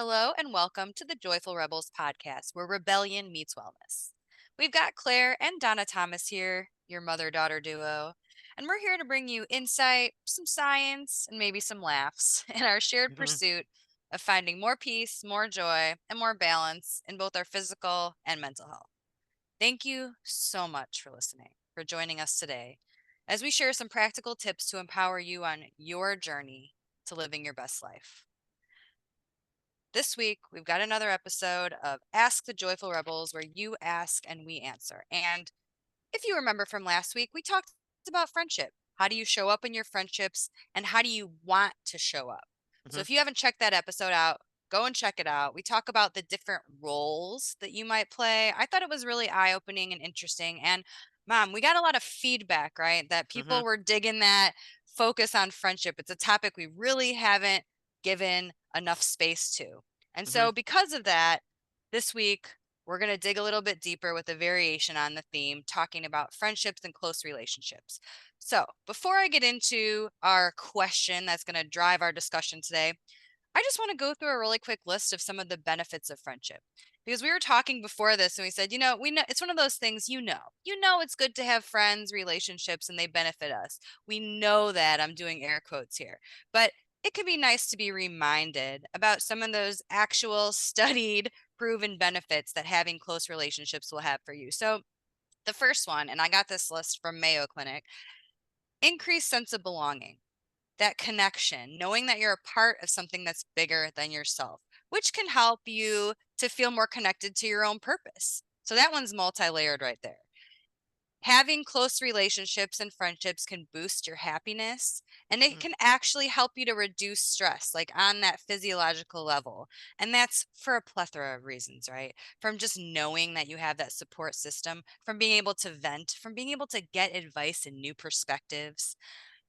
Hello and welcome to the Joyful Rebels podcast, where rebellion meets wellness. We've got Claire and Donna Thomas here, your mother daughter duo, and we're here to bring you insight, some science, and maybe some laughs in our shared Mhm. pursuit of finding more peace, more joy, and more balance in both our physical and mental health. Thank you so much for listening, for joining us today as we share some practical tips to empower you on your journey to living your best life. This week, we've got another episode of Ask the Joyful Rebels where you ask and we answer. And if you remember from last week, we talked about friendship. How do you show up in your friendships and how do you want to show up? So Mhm. if you haven't checked that episode out, go and check it out. We talk about the different roles that you might play. I thought it was really eye opening and interesting. And mom, we got a lot of feedback, right? That Mhm. people were digging that focus on friendship. It's a topic we really haven't given enough space to. And Mhm. so, because of that, this week we're going to dig a little bit deeper with a variation on the theme, talking about friendships and close relationships. So, before I get into our question that's going to drive our discussion today, I just want to go through a really quick list of some of the benefits of friendship. Because we were talking before this and we said, we know it's one of those things, it's good to have friends, relationships, and they benefit us. We know that. I'm doing air quotes here. But it could be nice to be reminded about some of those actual studied, proven benefits that having close relationships will have for you. So, the first one, and I got this list from Mayo Clinic, increased sense of belonging, that connection, knowing that you're a part of something that's bigger than yourself, which can help you to feel more connected to your own purpose. So that one's multi-layered right there. Having close relationships and friendships can boost your happiness, and it Mhm. can actually help you to reduce stress, like on that physiological level. And that's for a plethora of reasons, right? From just knowing that you have that support system, from being able to vent, from being able to get advice and new perspectives.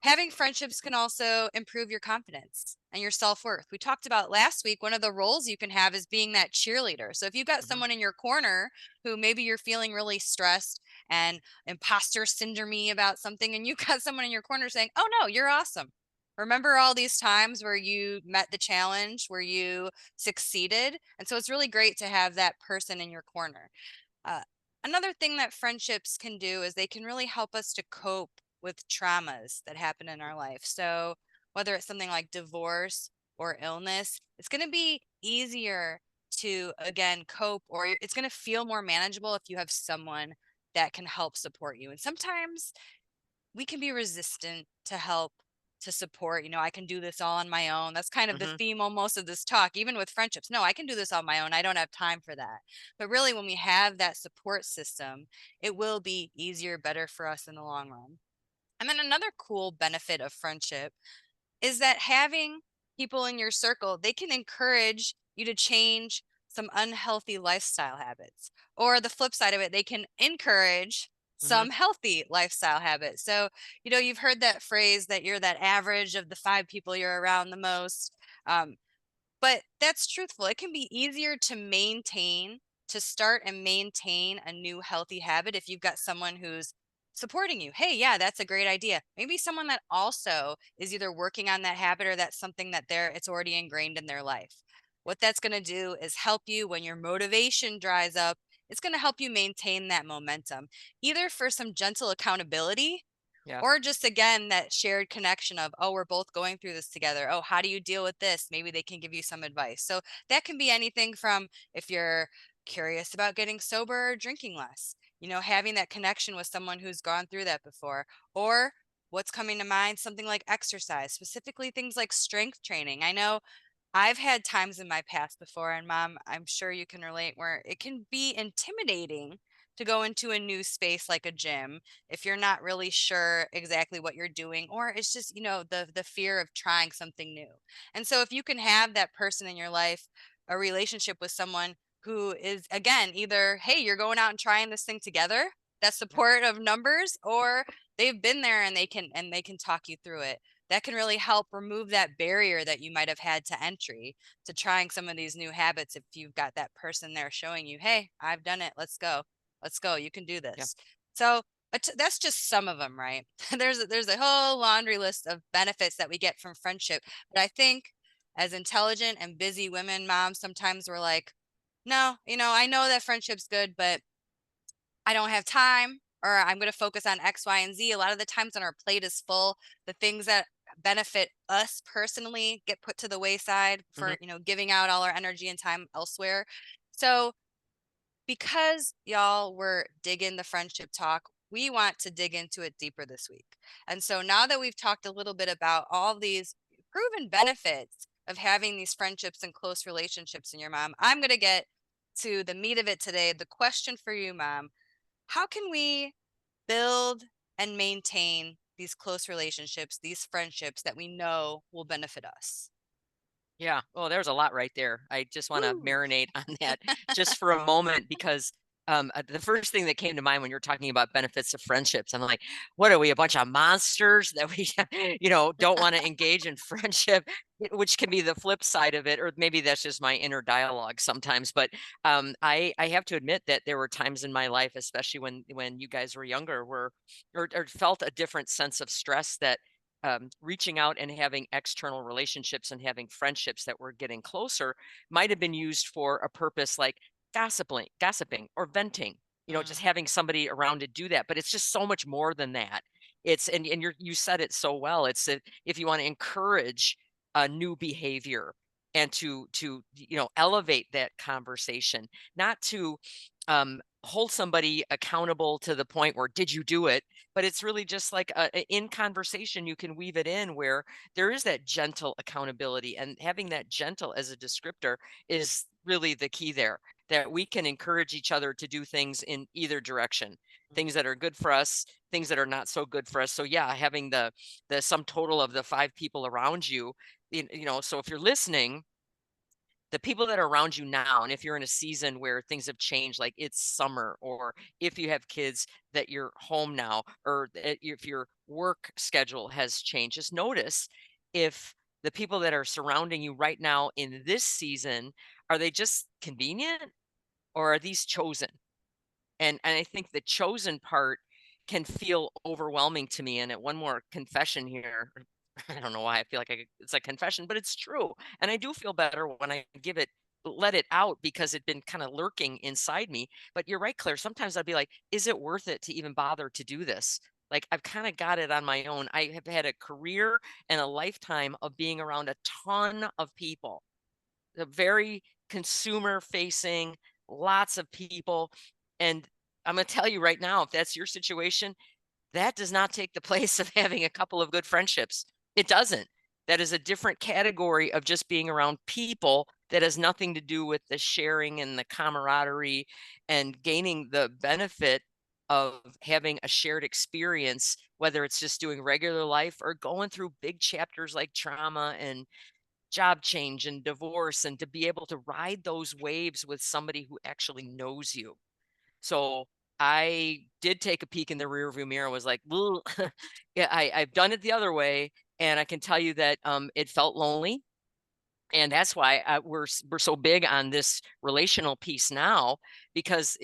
Having friendships can also improve your confidence and your self worth. We talked about last week, one of the roles you can have is being that cheerleader. So if you've got Mhm. someone in your corner who maybe you're feeling really stressed and imposter syndrome about something, and you've got someone in your corner saying, "Oh no, you're awesome. Remember all these times where you met the challenge, where you succeeded?" And so it's really great to have that person in your corner. Uh, Another thing that friendships can do is they can really help us to cope with traumas that happen in our life. So, whether it's something like divorce or illness, it's going to be easier to, again, cope, or it's going to feel more manageable if you have someone that can help support you. And sometimes we can be resistant to help, to support. I can do this all on my own. That's kind of the Mhm. theme almost of this talk, even with friendships. No, I can do this on my own. I don't have time for that. But really, when we have that support system, it will be easier, better for us in the long run. And then another cool benefit of friendship is that having people in your circle, they can encourage you to change some unhealthy lifestyle habits. Or the flip side of it, they can encourage Mhm. some healthy lifestyle habits. So, you've heard that phrase that you're that average of the five people you're around the most. Um, but that's truthful. It can be easier to start and maintain a new healthy habit if you've got someone who's supporting you. Hey, yeah, that's a great idea. Maybe someone that also is either working on that habit or that's something that it's already ingrained in their life. What that's going to do is help you when your motivation dries up. It's going to help you maintain that momentum, either for some gentle accountability Yeah. or just again, that shared connection of, oh, we're both going through this together. Oh, how do you deal with this? Maybe they can give you some advice. So that can be anything from if you're curious about getting sober or drinking less, having that connection with someone who's gone through that before, or what's coming to mind, something like exercise, specifically things like strength training. I know I've had times in my past before, and mom, I'm sure you can relate, where it can be intimidating to go into a new space like a gym if you're not really sure exactly what you're doing, or it's just, the fear of trying something new. And so if you can have that person in your life, a relationship with someone who is again either, hey, you're going out and trying this thing together, that Yeah. support of numbers, or they've been there and they can talk you through it, that can really help remove that barrier that you might have had to entry to trying some of these new habits if you've got that person there showing you, hey, I've done it, let's go, you can do Yeah. this. So that's just some of them, right? There's a whole laundry list of benefits that we get from friendship, but I think as intelligent and busy women, moms, sometimes we're like, no, I know that friendship's good, but I don't have time, or I'm going to focus on X, Y, and Z. A lot of the times when our plate is full, the things that benefit us personally get put to the wayside Mhm. for, giving out all our energy and time elsewhere. So because y'all were digging the friendship talk, we want to dig into it deeper this week. And so now that we've talked a little bit about all these proven benefits of having these friendships and close relationships in your mom, I'm going to get to the meat of it today. The question for you, mom: how can we build and maintain these close relationships, these friendships that we know will benefit us? Yeah. Oh, there's a lot right there. I just want to Woo. marinate on that just for a moment because the first thing that came to mind when you're talking about benefits of friendships, I'm like, what are we, a bunch of monsters that we, don't want to engage in friendship, which can be the flip side of it, or maybe that's just my inner dialogue sometimes. But I have to admit that there were times in my life, especially when you guys were younger, or felt a different sense of stress that reaching out and having external relationships and having friendships that were getting closer might have been used for a purpose like gossiping or venting, just Mm, having somebody around to do that. But it's just so much more than that. It's and you said it so well. It's that if you want to encourage a new behavior and to elevate that conversation, not to hold somebody accountable to the point where did you do it, but it's really just like in conversation you can weave it in where there is that gentle accountability, and having that gentle as a descriptor is really the key there, that we can encourage each other to do things in either direction, things mm. that are good for us, things that are not so good for us. So yeah, having the sum total of the five people around you, so if you're listening, the people that are around you now, and if you're in a season where things have changed, like it's summer, or if you have kids that you're home now, or if your work schedule has changed, just notice if the people that are surrounding you right now in this season, are they just convenient, or are these chosen? And I think the chosen part can feel overwhelming to me. And at one more confession here, I don't know why I feel like it's a confession, but it's true. And I do feel better when I let it out because it'd been kind of lurking inside me. But you're right, Claire. Sometimes I'd be like, is it worth it to even bother to do this? Like I've kind of got it on my own. I have had a career and a lifetime of being around a ton of people, the very consumer facing, lots of people. And I'm going to tell you right now, if that's your situation, that does not take the place of having a couple of good friendships. It doesn't. That is a different category of just being around people that has nothing to do with the sharing and the camaraderie and gaining the benefit of having a shared experience, whether it's just doing regular life or going through big chapters like trauma and job change and divorce, and to be able to ride those waves with somebody who actually knows you. So I did take a peek in the rearview mirror, was like, "Ugh." Yeah, I've done it the other way. And I can tell you that it felt lonely. And that's why we're so big on this relational piece now, because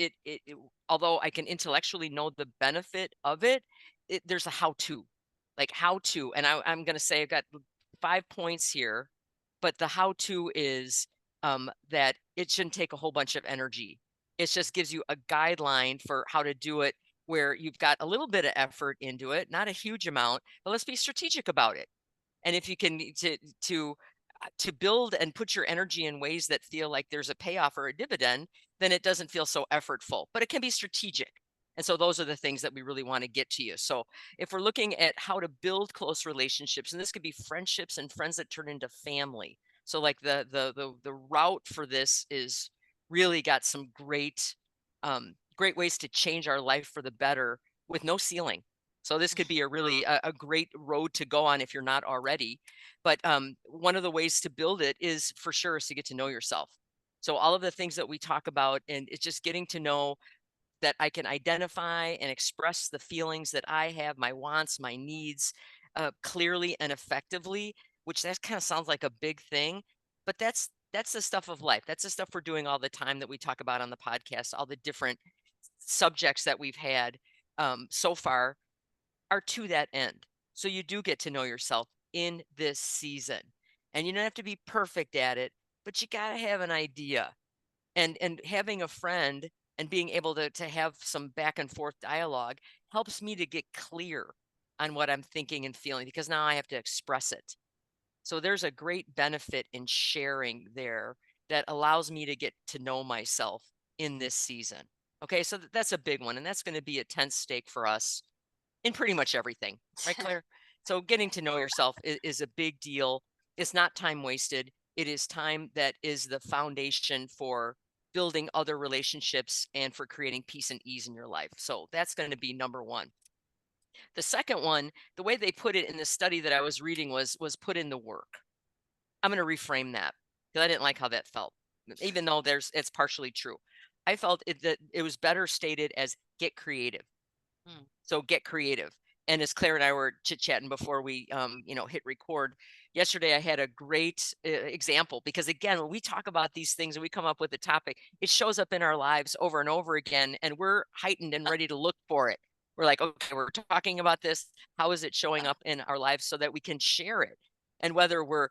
although I can intellectually know the benefit of it, there's a how to, like how to. And I'm going to say I've got 5 points here, but the how to is that it shouldn't take a whole bunch of energy. It just gives you a guideline for how to do it, where you've got a little bit of effort into it, not a huge amount, but let's be strategic about it. And if you can to build and put your energy in ways that feel like there's a payoff or a dividend, then it doesn't feel so effortful, but it can be strategic. And so those are the things that we really want to get to you. So if we're looking at how to build close relationships, and this could be friendships and friends that turn into family. So like the route for this is really got some great ways to change our life for the better with no ceiling. So this could be a really a great road to go on if you're not already. But one of the ways to build it is for sure is to get to know yourself. So all of the things that we talk about, and it's just getting to know that I can identify and express the feelings that I have, my wants, my needs, clearly and effectively, which that kind of sounds like a big thing, but that's the stuff of life. That's the stuff we're doing all the time that we talk about on the podcast. All the different subjects that we've had so far are to that end. So you do get to know yourself in this season. And you don't have to be perfect at it, but you got to have an idea. And having a friend and being able to have some back and forth dialogue helps me to get clear on what I'm thinking and feeling, because now I have to express it. So there's a great benefit in sharing there that allows me to get to know myself in this season. Okay, so that's a big one, and that's going to be a tense stake for us in pretty much everything, right, Claire? So getting to know yourself is a big deal. It's not time wasted. It is time that is the foundation for building other relationships and for creating peace and ease in your life. So that's going to be number one. The second one, the way they put it in the study that I was reading was put in the work. I'm going to reframe that because I didn't like how that felt, even though it's partially true. I felt that it was better stated as get creative. Mm. So get creative. And as Claire and I were chit chatting before we, hit record yesterday, I had a great example, because again, when we talk about these things and we come up with a topic, it shows up in our lives over and over again, and we're heightened and ready to look for it. We're like, okay, we're talking about this. How is it showing up in our lives so that we can share it? And whether we're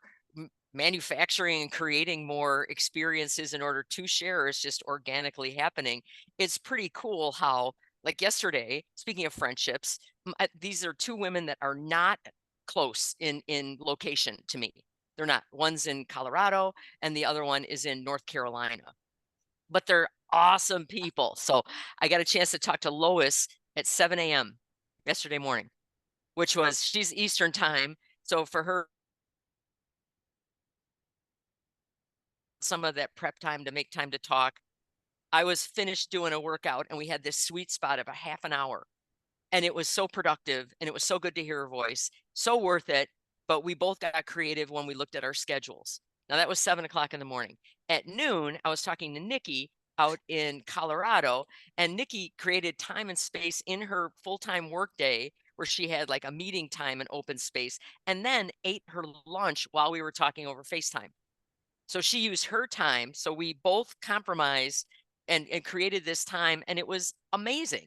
manufacturing and creating more experiences in order to share, or it's just organically happening, it's pretty cool how, like yesterday, speaking of friendships, these are two women that are not close in location to me. They're not. One's in Colorado and the other one is in North Carolina. But they're awesome people. So I got a chance to talk to Lois at 7 a.m. yesterday morning, which was, she's Eastern time. So for her, some of that prep time to make time to talk, I was finished doing a workout and we had this sweet spot of a half an hour. And it was so productive and it was so good to hear her voice. So worth it. But we both got creative when we looked at our schedules. Now that was 7 o'clock in the morning. At noon, I was talking to Nikki out in Colorado, and Nikki created time and space in her full-time workday where she had like a meeting time and open space, and then ate her lunch while we were talking over FaceTime. So she used her time. So we both compromised and created this time, and it was amazing.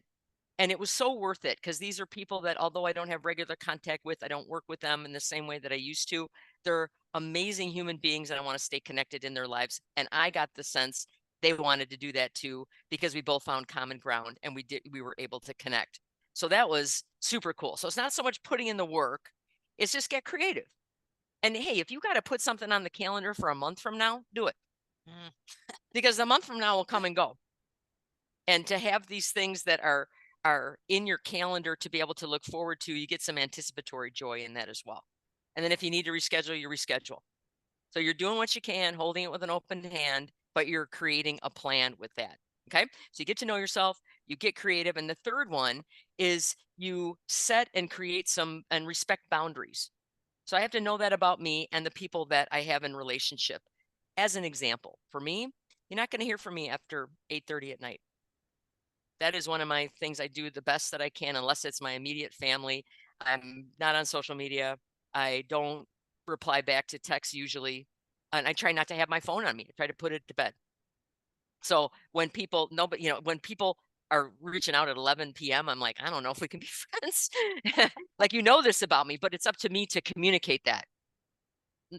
And it was so worth it, because these are people that, although I don't have regular contact with, I don't work with them in the same way that I used to. They're amazing human beings, and I want to stay connected in their lives. And I got the sense they wanted to do that too, because we both found common ground and we were able to connect. So that was super cool. So it's not so much putting in the work, it's just get creative. And hey, if you got to put something on the calendar for a month from now, do it, Mm. because a month from now will come and go. And to have these things that are in your calendar to be able to look forward to, you get some anticipatory joy in that as well. And then if you need to reschedule, you reschedule. So you're doing what you can, holding it with an open hand, but you're creating a plan with that. Okay. So you get to know yourself, you get creative. And the third one is you set and create some and respect boundaries. So I have to know that about me and the people that I have in relationship. As an example, for me, you're not going to hear from me after 8:30 at night. That is one of my things I do the best that I can, unless it's my immediate family. I'm not on social media. I don't reply back to texts usually. And I try not to have my phone on me. I try to put it to bed. So when people know, but when people are reaching out at 11 p.m., I'm like, I don't know if we can be friends. Like, this about me, but it's up to me to communicate that.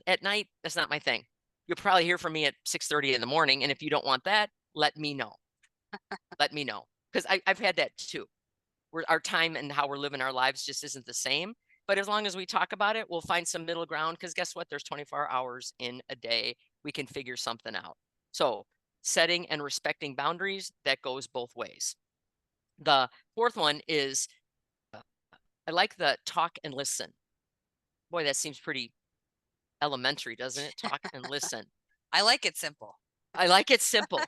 At night, that's not my thing. You'll probably hear from me at 6:30 in the morning. And if you don't want that, let me know. Let me know. Because I've had that too. Our time and how we're living our lives just isn't the same. But as long as we talk about it, we'll find some middle ground, because guess what? There's 24 hours in a day. We can figure something out. So setting and respecting boundaries, that goes both ways. The fourth one is I like the talk and listen. Boy, that seems pretty elementary, doesn't it? Talk and listen. I like it simple. I like it simple.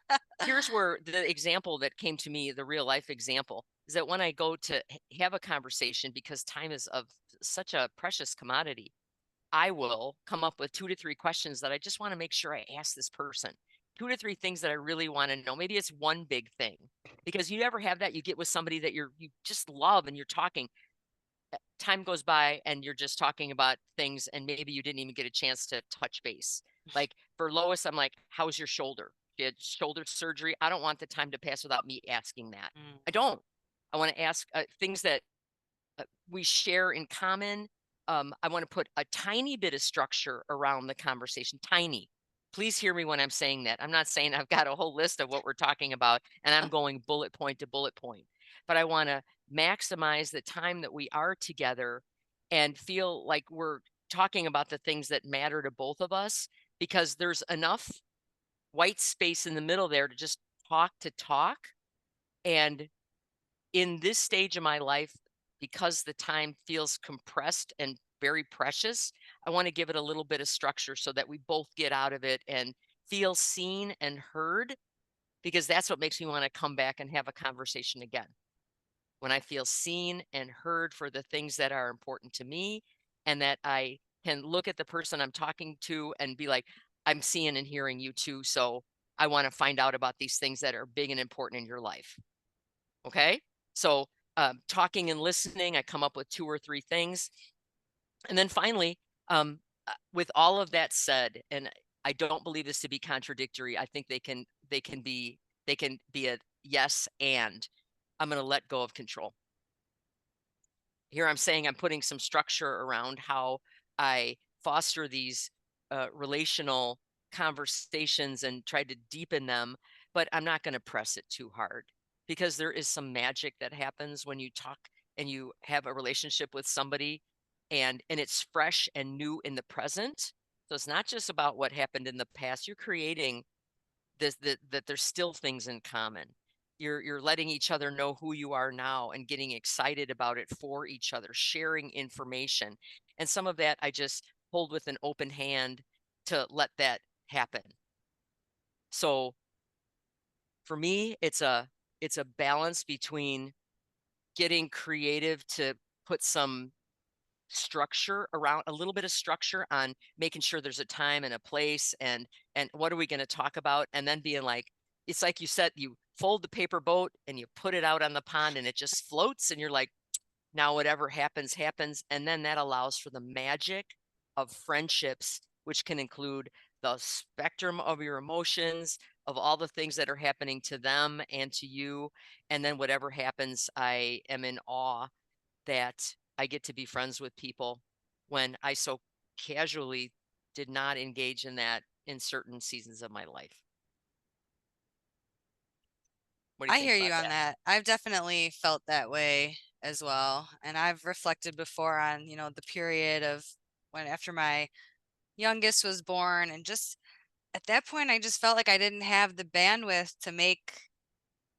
Here's where the example that came to me, the real life example, is that when I go to have a conversation, because time is of such a precious commodity, I will come up with 2 to 3 questions that I just want to make sure I ask this person. 2 to 3 things that I really want to know. Maybe it's one big thing, because you never have that. You get with somebody that you just love and you're talking. Time goes by and you're just talking about things, and maybe you didn't even get a chance to touch base. Like for Lois, I'm like, how's your shoulder? She had shoulder surgery. I don't want the time to pass without me asking that. Mm. I don't. I want to ask things that we share in common, I want to put a tiny bit of structure around the conversation. Tiny. Please hear me when I'm saying that. I'm not saying I've got a whole list of what we're talking about and I'm going bullet point to bullet point, but I want to maximize the time that we are together and feel like we're talking about the things that matter to both of us, because there's enough white space in the middle there to just talk. And in this stage of my life, because the time feels compressed and very precious, I want to give it a little bit of structure so that we both get out of it and feel seen and heard, because that's what makes me want to come back and have a conversation again. When I feel seen and heard for the things that are important to me, and that I can look at the person I'm talking to and be like, I'm seeing and hearing you too. So I want to find out about these things that are big and important in your life. Okay. So talking and listening, I come up with 2 or 3 things. And then finally, with all of that said, and I don't believe this to be contradictory, I think they can be a yes, and I'm going to let go of control. Here I'm saying I'm putting some structure around how I foster these relational conversations and try to deepen them, but I'm not going to press it too hard, because there is some magic that happens when you talk and you have a relationship with somebody, and it's fresh and new in the present. So it's not just about what happened in the past. You're creating this, that there's still things in common. You're letting each other know who you are now and getting excited about it for each other, sharing information. And some of that I just hold with an open hand to let that happen. So for me, it's a balance between getting creative to put some structure around, a little bit of structure on making sure there's a time and a place, and what are we going to talk about, and then being like, it's like you said, you fold the paper boat and you put it out on the pond and it just floats, and you're like, now whatever happens happens. And then that allows for the magic of friendships, which can include the spectrum of your emotions, of all the things that are happening to them and to you. And then whatever happens, I am in awe that I get to be friends with people when I so casually did not engage in that in certain seasons of my life. What do you I think hear you about on that? that. I've definitely felt that way as well. And I've reflected before on, the period of when after my youngest was born, and just at that point I just felt like I didn't have the bandwidth to make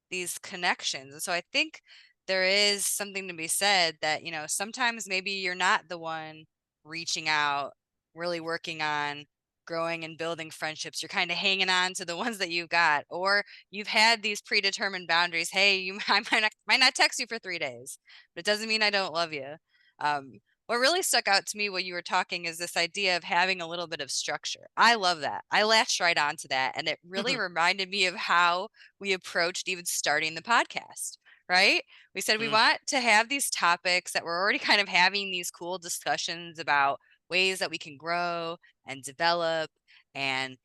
these connections. And so I think there is something to be said that, sometimes maybe you're not the one reaching out, really working on growing and building friendships. You're kind of hanging on to the ones that you've got, or you've had these predetermined boundaries. Hey, I might not text you for 3 days, but it doesn't mean I don't love you. What really stuck out to me when you were talking is this idea of having a little bit of structure. I love that. I latched right onto that, and it really reminded me of how we approached even starting the podcast, right? We said we Mm, want to have these topics that we're already kind of having these cool discussions about ways that we can grow and develop, and,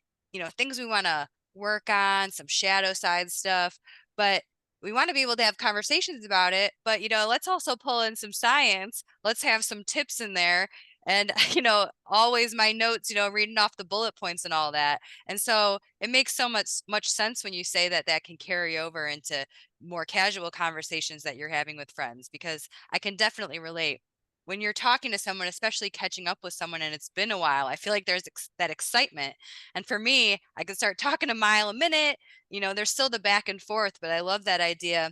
things we want to work on, some shadow side stuff. But we want to be able to have conversations about it. But, let's also pull in some science. Let's have some tips in there. And, always my notes, reading off the bullet points and all that. And so it makes so much sense when you say that that can carry over into more casual conversations that you're having with friends, because I can definitely relate. When you're talking to someone, especially catching up with someone and it's been a while, I feel like there's that excitement. And for me, I could start talking a mile a minute. There's still the back and forth, but I love that idea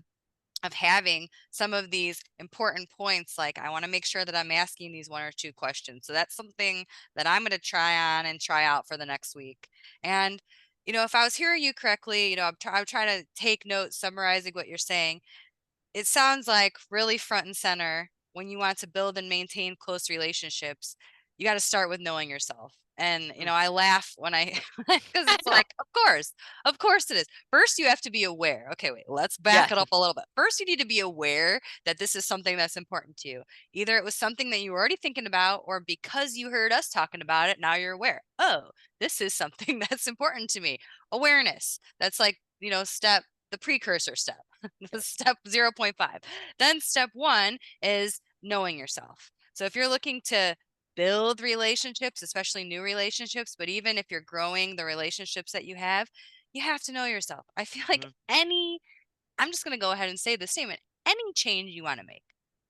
of having some of these important points. Like, I want to make sure that I'm asking these 1 or 2 questions. So that's something that I'm going to try on and try out for the next week. And, if I was hearing you correctly, I'm trying to take notes, summarizing what you're saying. It sounds like really front and center when you want to build and maintain close relationships, you got to start with knowing yourself. And, mm. I laugh when because I it's know. like, of course it is. First, you have to be aware. Okay, wait, let's Yeah. back it up a little bit. First, you need to be aware that this is something that's important to you. Either it was something that you were already thinking about, or because you heard us talking about it, now you're aware. Oh, this is something that's important to me. Awareness. That's like, the precursor step. Yes. Step 0.5. Then step 1 is knowing yourself. So if you're looking to build relationships, especially new relationships, but even if you're growing the relationships that you have to know yourself. I feel like Mhm. I'm just going to go ahead and say the statement. Any change you want to make,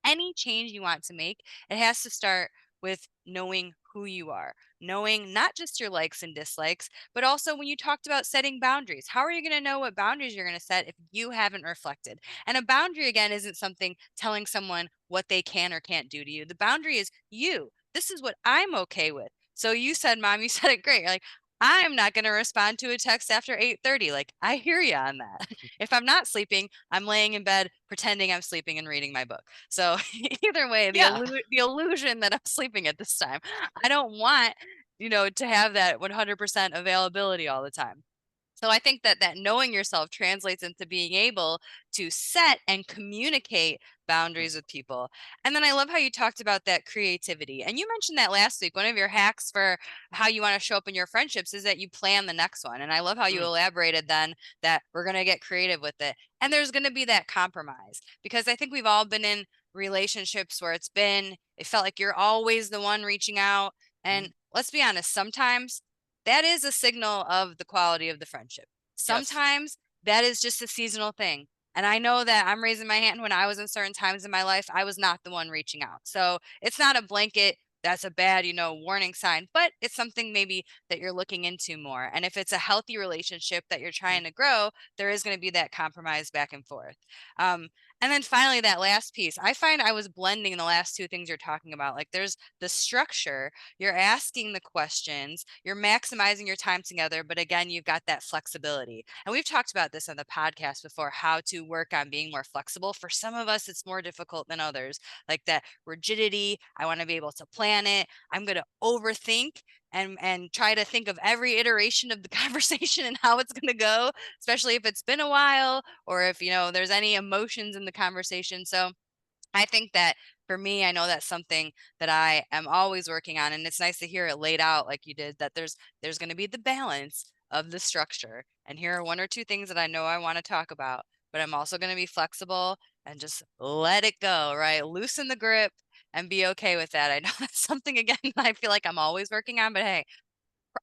any change you want to make, it has to start with knowing who you are, knowing not just your likes and dislikes, but also when you talked about setting boundaries. How are you going to know what boundaries you're going to set if you haven't reflected? And a boundary, again, isn't something telling someone what they can or can't do to you. The boundary is you. This is what I'm okay with. So you said, Mom, you said it great. You're like, I'm not going to respond to a text after 8:30. Like, I hear you on that. If I'm not sleeping, I'm laying in bed pretending I'm sleeping and reading my book. So either way, Yeah. the illusion that I'm sleeping at this time, I don't want, to have that 100% availability all the time. So I think that knowing yourself translates into being able to set and communicate boundaries with people. And then I love how you talked about that creativity. And you mentioned that last week. One of your hacks for how you want to show up in your friendships is that you plan the next one. And I love how you Mm, elaborated then that we're going to get creative with it. And there's going to be that compromise because I think we've all been in relationships where it felt like you're always the one reaching out. mhm. And let's be honest, sometimes that is a signal of the quality of the friendship. Yes. Sometimes that is just a seasonal thing. And I know that I'm raising my hand when I was in certain times in my life, I was not the one reaching out. So it's not a blanket, that's a bad, warning sign, but it's something maybe that you're looking into more. And if it's a healthy relationship that you're Mm, trying to grow, there is going to be that compromise back and forth. Um, and then finally, that last piece, I find I was blending the last two things you're talking about. Like there's the structure, you're asking the questions, you're maximizing your time together, but again, you've got that flexibility. And we've talked about this on the podcast before, how to work on being more flexible. For some of us, it's more difficult than others, like that rigidity. I want to be able to plan it. I'm going to overthink and try to think of every iteration of the conversation and how it's going to go, especially if it's been a while or if, there's any emotions in the conversation. So I think that for me, I know that's something that I am always working on, and it's nice to hear it laid out like you did, that there's going to be the balance of the structure. And here are one or two things that I know I want to talk about, but I'm also going to be flexible and just let it go, right? Loosen the grip and be okay with that. I know that's something again I feel like I'm always working on, but hey,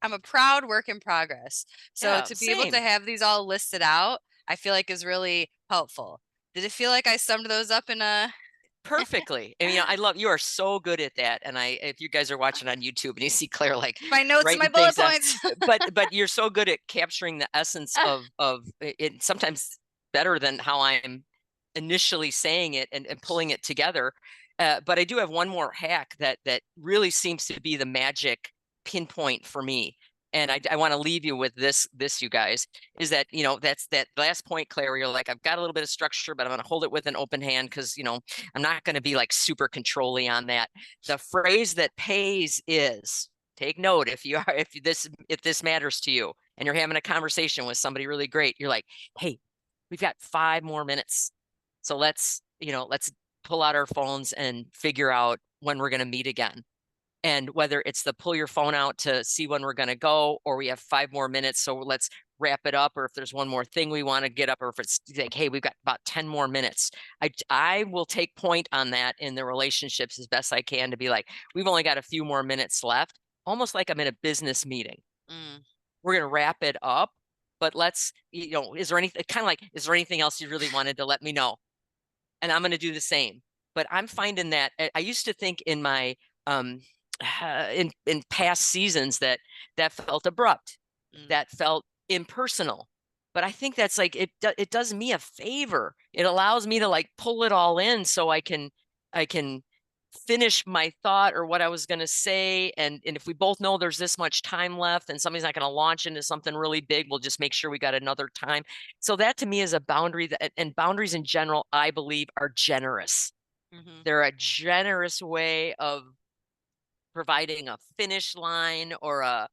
I'm a proud work in progress. So yeah, to be able to same. have these all listed out, I feel like is really helpful. Did it feel like I summed those up in a Perfectly. I mean, I love you are so good at that. And if you guys are watching on YouTube and you see Claire like my notes and my writing bullet things down, points? but you're so good at capturing the essence of it, sometimes better than how I'm initially saying it and pulling it together. But I do have one more hack that really seems to be the magic pinpoint for me. And I want to leave you with this, you guys, is that, that's that last point, Claire, where you're like, I've got a little bit of structure, but I'm going to hold it with an open hand because, I'm not going to be like super controlling on that. The phrase that pays is, take note if this matters to you and you're having a conversation with somebody really great, you're like, hey, we've got 5 more minutes. So let's pull out our phones and figure out when we're going to meet again. And whether it's the pull your phone out to see when we're going to go, or we have 5 more minutes, so let's wrap it up, or if there's one more thing we want to get up, or if it's like, hey, we've got about 10 more minutes. I will take point on that in the relationships as best I can to be like, we've only got a few more minutes left, almost like I'm in a business meeting. Mm, We're going to wrap it up, but is there anything kind of like, is there anything else you really wanted to let me know? And I'm going to do the same. But I'm finding that I used to think in my um, in past seasons that felt abrupt, mm, that felt impersonal. But I think that's like it does me a favor. It allows me to like pull it all in so I can finish my thought or what I was going to say. And if we both know there's this much time left and somebody's not going to launch into something really big, we'll just make sure we got another time. So that to me is a boundary and boundaries in general, I believe, are generous. mm-hmm, They're a generous way of providing a finish line or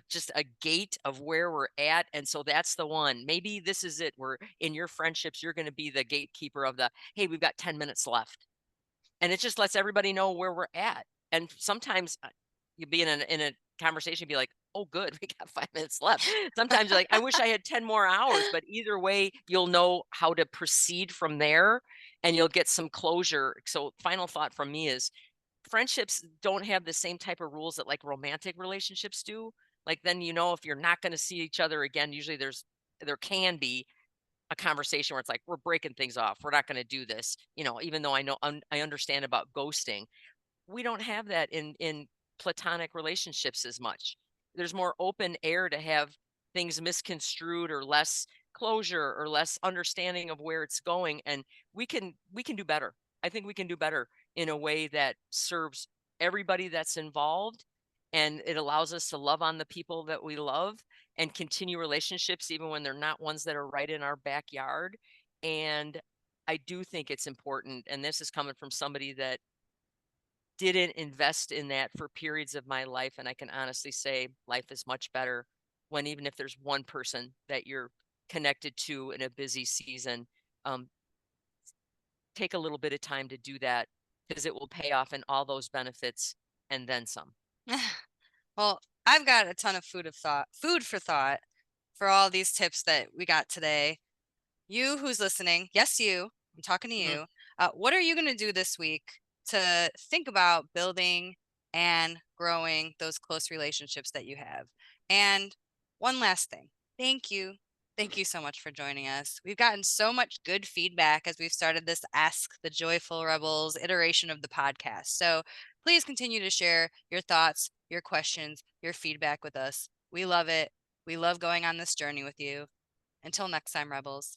just a gate of where we're at. And so that's the one. Maybe this is it. Where in your friendships, you're going to be the gatekeeper of the, hey, we've got 10 minutes left. And it just lets everybody know where we're at. And sometimes you'll be in a conversation, be like, oh, good, we got 5 minutes left. Sometimes you're like, I wish I had 10 more hours, but either way, you'll know how to proceed from there and you'll get some closure. So final thought from me is friendships don't have the same type of rules that like romantic relationships do. Like then if you're not going to see each other again, usually there can be a conversation where it's like we're breaking things off. We're not going to do this. Even though I understand about ghosting, we don't have that in platonic relationships as much. There's more open air to have things misconstrued or less closure or less understanding of where it's going, and we can do better. I think we can do better in a way that serves everybody that's involved, and it allows us to love on the people that we love and continue relationships even when they're not ones that are right in our backyard. And I do think it's important, and this is coming from somebody that didn't invest in that for periods of my life, and I can honestly say life is much better when, even if there's one person that you're connected to in a busy season, um, take a little bit of time to do that, because it will pay off in all those benefits and then some. Well, I've got a ton of food for thought for all these tips that we got today. You who's listening, yes, you, I'm talking to Mhm. you. What are you going to do this week to think about building and growing those close relationships that you have? And one last thing, thank you. Thank you so much for joining us. We've gotten so much good feedback as we've started this Ask the Joyful Rebels iteration of the podcast. So please continue to share your thoughts, your questions, your feedback with us. We love it. We love going on this journey with you. Until next time, Rebels.